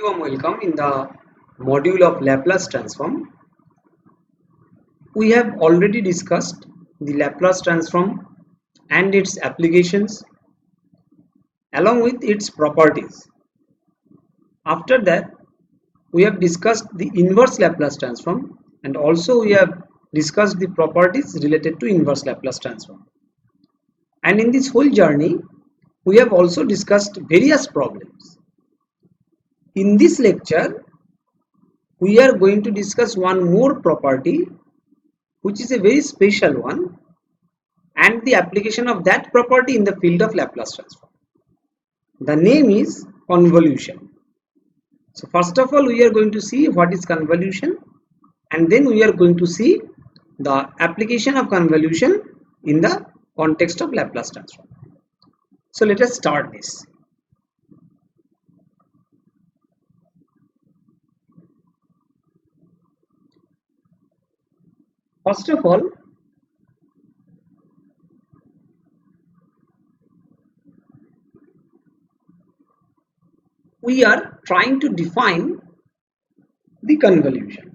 warm welcome in the module of Laplace transform. We have already discussed the Laplace transform and its applications along with its properties. After that, we have discussed the inverse Laplace transform and also we have discussed the properties related to inverse Laplace transform. And in this whole journey, we have also discussed various problems. In this lecture, we are going to discuss one more property which is a very special one and the application of that property in the field of Laplace transform. The name is convolution. So first of all we are going to see what is convolution and then we are going to see the application of convolution in the context of Laplace transform. So let us start this. First of all, we are trying to define the convolution.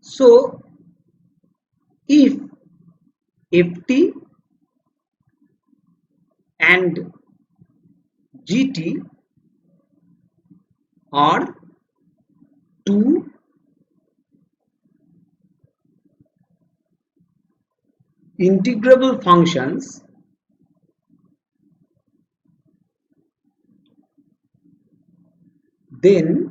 So, if ft and gt are two integrable functions, then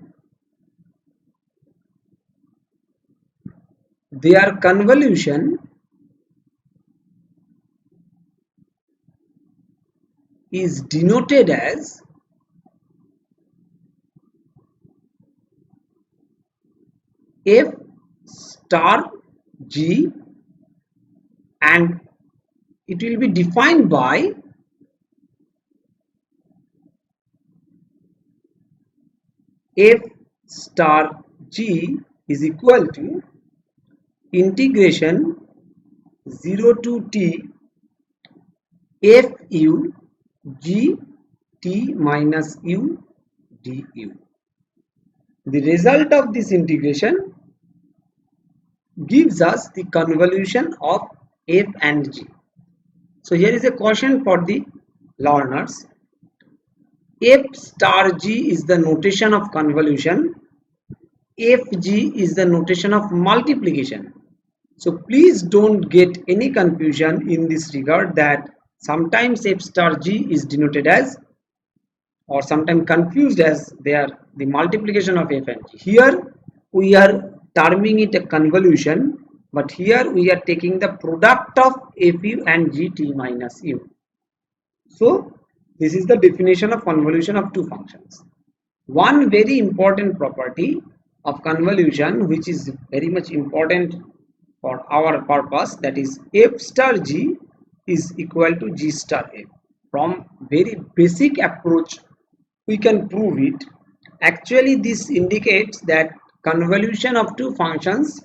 their convolution is denoted as f star g and it will be defined by f star g is equal to integration 0 to t fu g t minus u du. The result of this integration gives us the convolution of f and g. So here is a question for the learners. F star g is the notation of convolution, fg is the notation of multiplication. So please don't get any confusion in this regard that sometimes f star g is denoted as or sometimes confused as they are the multiplication of f and g. Here we are terming it a convolution, but here we are taking the product of fu and gt minus u. So this is the definition of convolution of two functions. One very important property of convolution which is very much important for our purpose, that is f star g is equal to g star f. From very basic approach we can prove it. Actually this indicates that convolution of two functions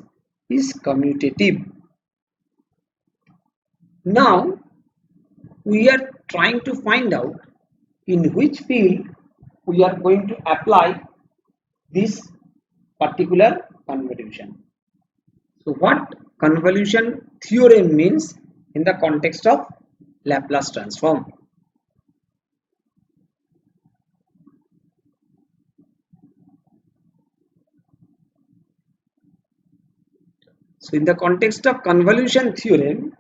is commutative. Now we are trying to find out in which field we are going to apply this particular convolution. So what convolution theorem means in the context of Laplace transform? So in the context of convolution theorem,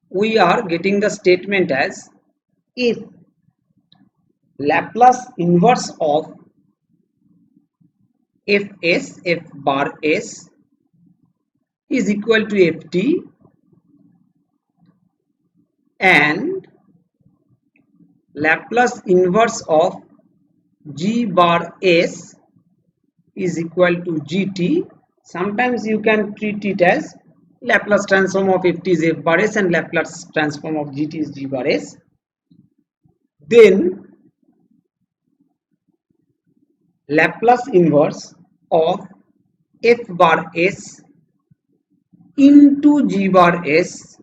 we are getting the statement as if Laplace inverse of fs, f bar s is equal to ft and Laplace inverse of g bar s is equal to gt. Sometimes you can treat it as Laplace transform of ft is f bar s and Laplace transform of gt is g bar s. Then Laplace inverse of f bar s into g bar s,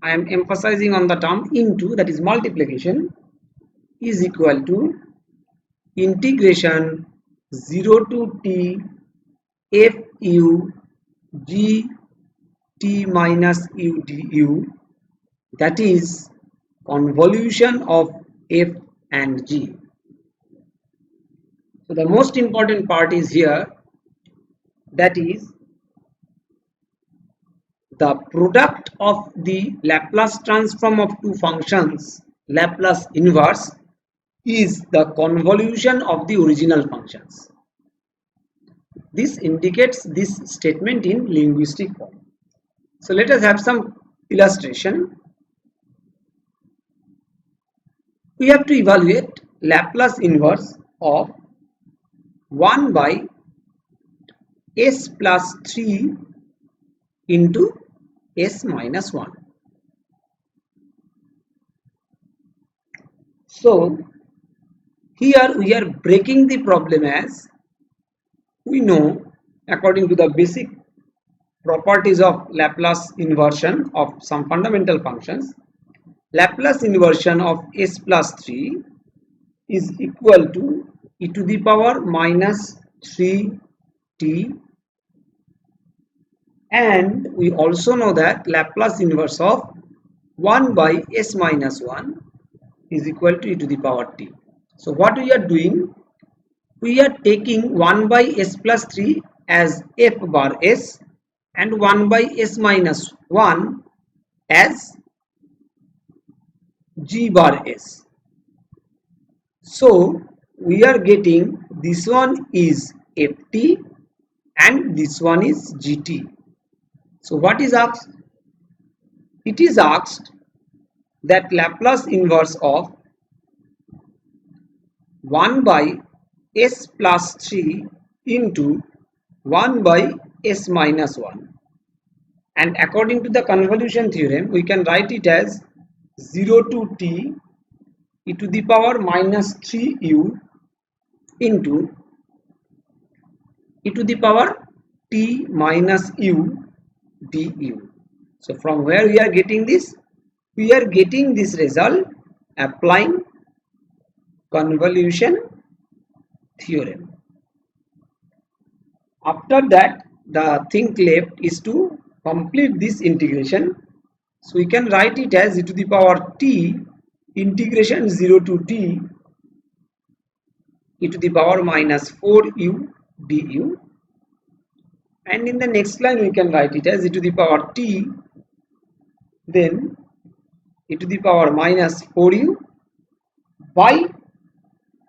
I am emphasizing on the term into, that is multiplication, is equal to integration 0 to t f u g t minus u du, that is convolution of f and g. So the most important part is here, that is the product of the Laplace transform of two functions, Laplace inverse, is the convolution of the original functions. This indicates this statement in linguistic form. So let us have some illustration. We have to evaluate Laplace inverse of 1 by s plus 3 into s minus 1. So here we are breaking the problem, as we know according to the basic properties of Laplace inversion of some fundamental functions. Laplace inversion of s plus 3 is equal to e to the power minus 3t, and we also know that Laplace inverse of 1 by s minus 1 is equal to e to the power t. So what we are doing, we are taking 1 by s plus 3 as f bar s and 1 by s minus 1 as g bar s. So we are getting this one is ft and this one is gt. So what is asked? It is asked that Laplace inverse of 1 by s plus 3 into 1 by s minus 1, and according to the convolution theorem we can write it as 0 to t e to the power minus 3u into e to the power t minus u du. So from where we are getting this? We are getting this result applying convolution theorem. After that, the thing left is to complete this integration. So we can write it as e to the power t integration 0 to t e to the power minus 4u du, and in the next line we can write it as e to the power t, then e to the power minus 4u by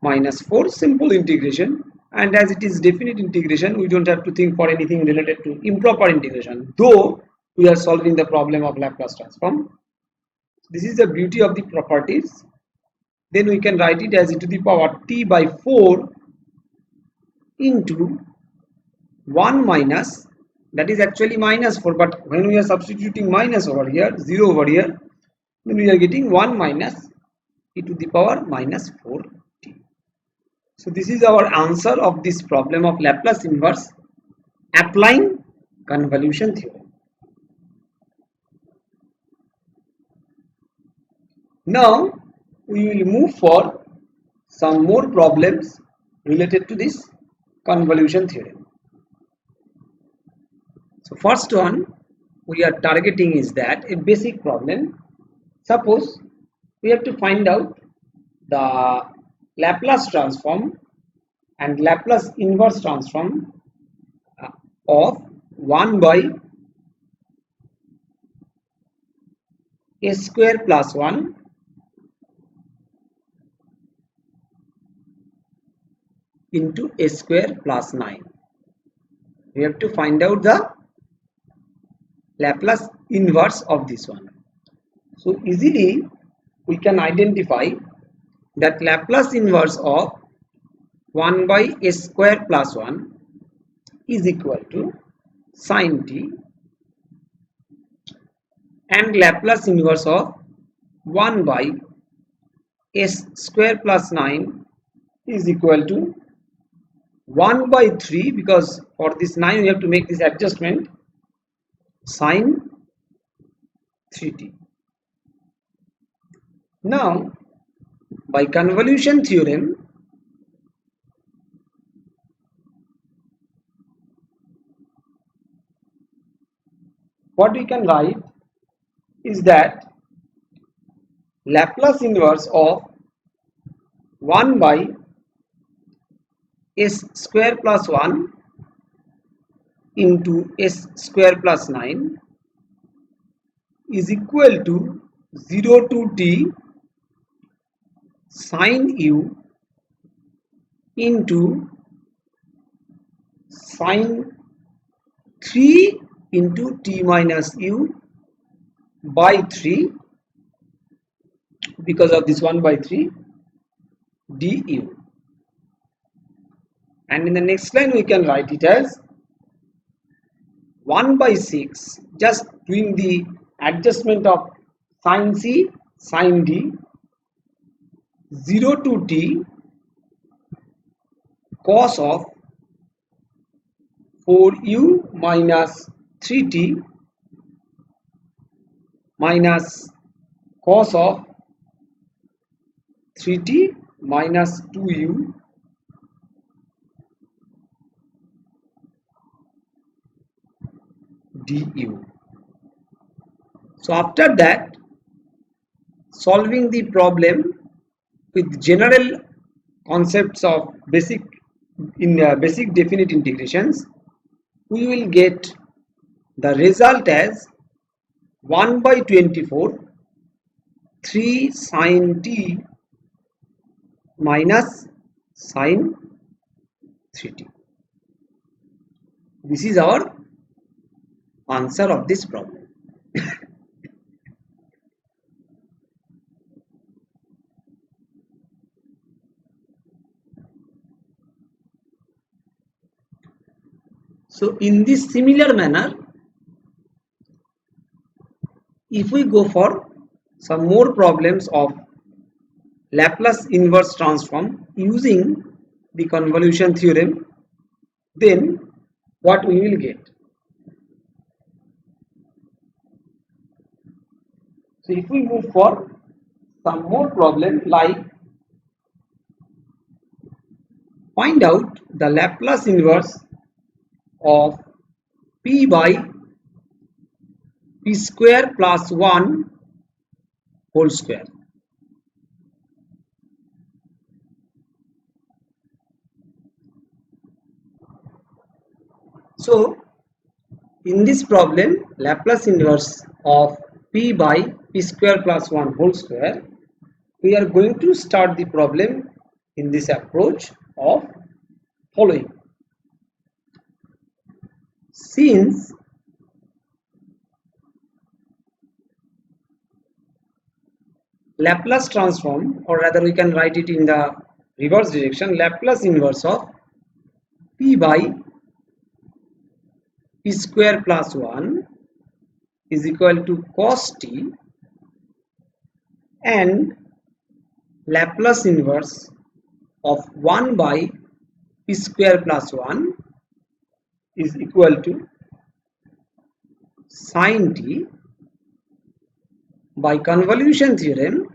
minus 4, simple integration. And as it is definite integration, we don't have to think for anything related to improper integration, though we are solving the problem of Laplace transform. This is the beauty of the properties. Then we can write it as e to the power t by 4 into 1 minus, that is actually minus 4, but when we are substituting minus over here, 0 over here, then we are getting 1 minus e to the power minus 4t. So this is our answer of this problem of Laplace inverse applying convolution theorem. Now we will move for some more problems related to this convolution theorem. So first one we are targeting is that a basic problem. Suppose we have to find out the Laplace transform and Laplace inverse transform of 1 by s square plus 1 into s square plus 9. We have to find out the Laplace inverse of this one. So easily we can identify that Laplace inverse of 1 by s square plus 1 is equal to sin t, and Laplace inverse of 1 by s square plus 9 is equal to 1 by 3, because for this 9 we have to make this adjustment, sin 3t. Now by convolution theorem what we can write is that Laplace inverse of 1 by s square plus 1 into s square plus 9 is equal to 0 to t sine u into sine 3 into t minus u by 3 because of this 1 by 3 du, and in the next line we can write it as 1 by 6, just doing the adjustment of sine c sine d, 0 to t cos of 4u minus 3t minus cos of 3t minus 2u du. So after that, solving the problem with general concepts of basic definite integrations, we will get the result as 1 by 24 3 sine t minus sine 3t. This is our answer of this problem. So in this similar manner, if we go for some more problems of Laplace inverse transform using the convolution theorem, then what we will get? So if we move for some more problem like find out the Laplace inverse of p by p square plus 1 whole square. So in this problem, Laplace inverse of p by p square plus 1 whole square, we are going to start the problem in this approach of following. Since Laplace transform, or rather we can write it in the reverse direction, Laplace inverse of p by p square plus 1 is equal to cos t, and Laplace inverse of 1 by p square plus 1 is equal to sine t. By convolution theorem,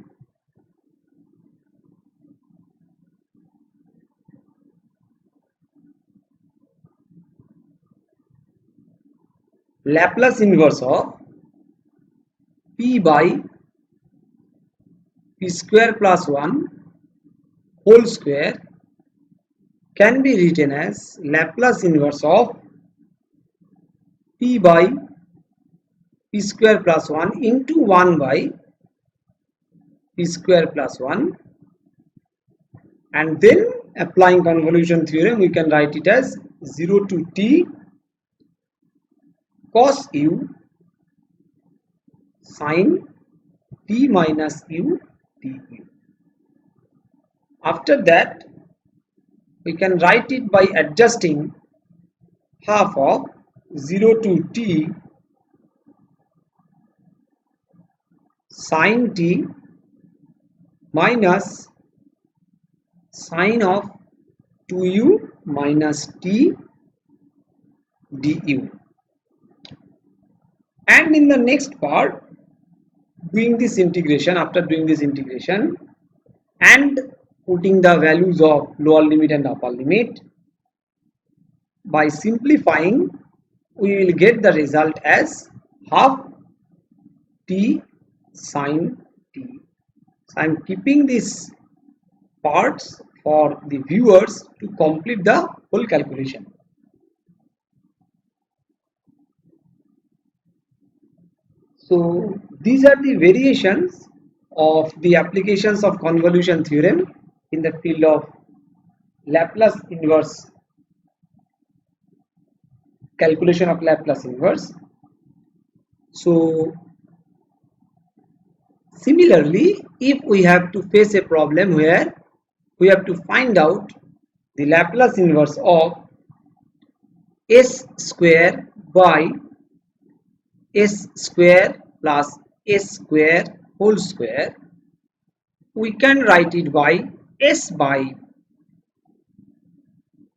Laplace inverse of p by p square plus 1 whole square can be written as Laplace inverse of p by p square plus 1 into 1 by p square plus 1, and then applying convolution theorem we can write it as 0 to t cos u sine t minus u du. After that, we can write it by adjusting half of 0 to t sine t minus sine of 2u minus t du. And in the next part, doing this integration, after doing this integration and putting the values of lower limit and upper limit, by simplifying we will get the result as half t sine t. So I am keeping these parts for the viewers to complete the whole calculation. So these are the variations of the applications of convolution theorem in the field of Laplace inverse, calculation of Laplace inverse. So similarly, if we have to face a problem where we have to find out the Laplace inverse of s square by s square plus s square whole square, we can write it by s by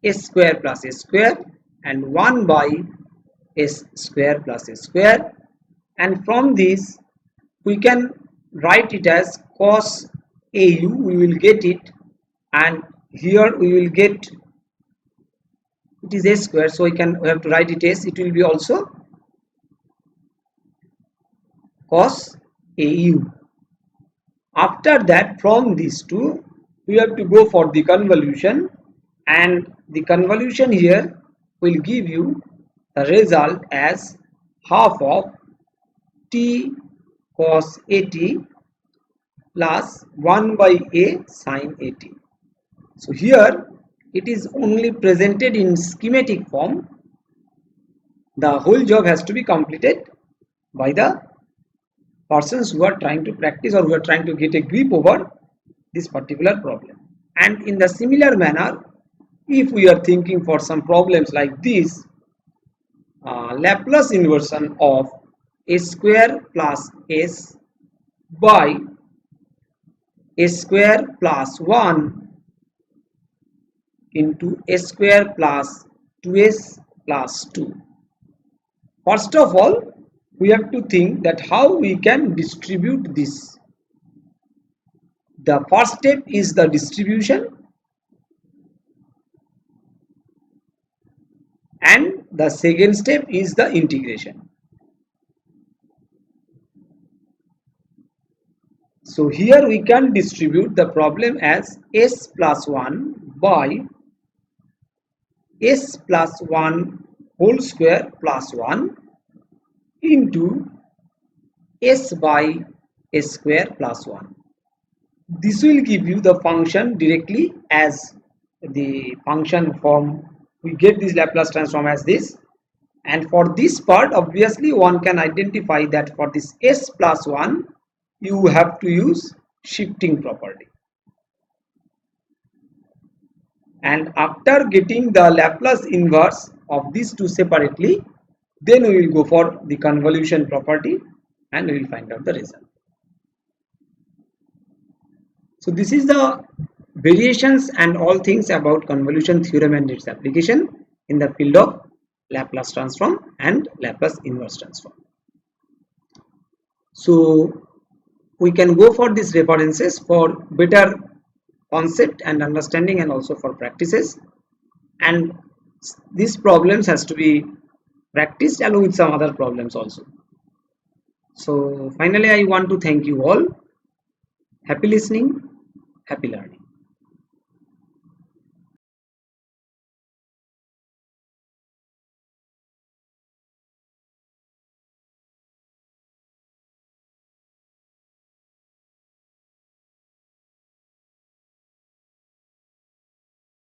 s square plus s square and 1 by s square plus s square, and from this we can write it as cos au, we will get it, and here we will get it is s square, so we have to write it as, it will be also cos au. After that, from these two we have to go for the convolution, and the convolution here will give you the result as half of t cos at plus 1 by a sin at. So here it is only presented in schematic form. The whole job has to be completed by the persons who are trying to practice or who are trying to get a grip over this particular problem. And in the similar manner, if we are thinking for some problems like this, Laplace inversion of s square plus s by s square plus 1 into s square plus 2s plus 2. First of all, we have to think that how we can distribute this. The first step is the distribution, and the second step is the integration. So here we can distribute the problem as s plus 1 by s plus 1 whole square plus 1 into s by s square plus 1. This will give you the function directly as the function form. We get this Laplace transform as this, and for this part obviously one can identify that for this s plus 1 you have to use shifting property, and after getting the Laplace inverse of these two separately, then we will go for the convolution property and we will find out the result. So this is the variations and all things about convolution theorem and its application in the field of Laplace transform and Laplace inverse transform. So we can go for these references for better concept and understanding, and also for practices, and these problems has to be practiced along with some other problems also. So finally I want to thank you all. Happy listening, happy learning.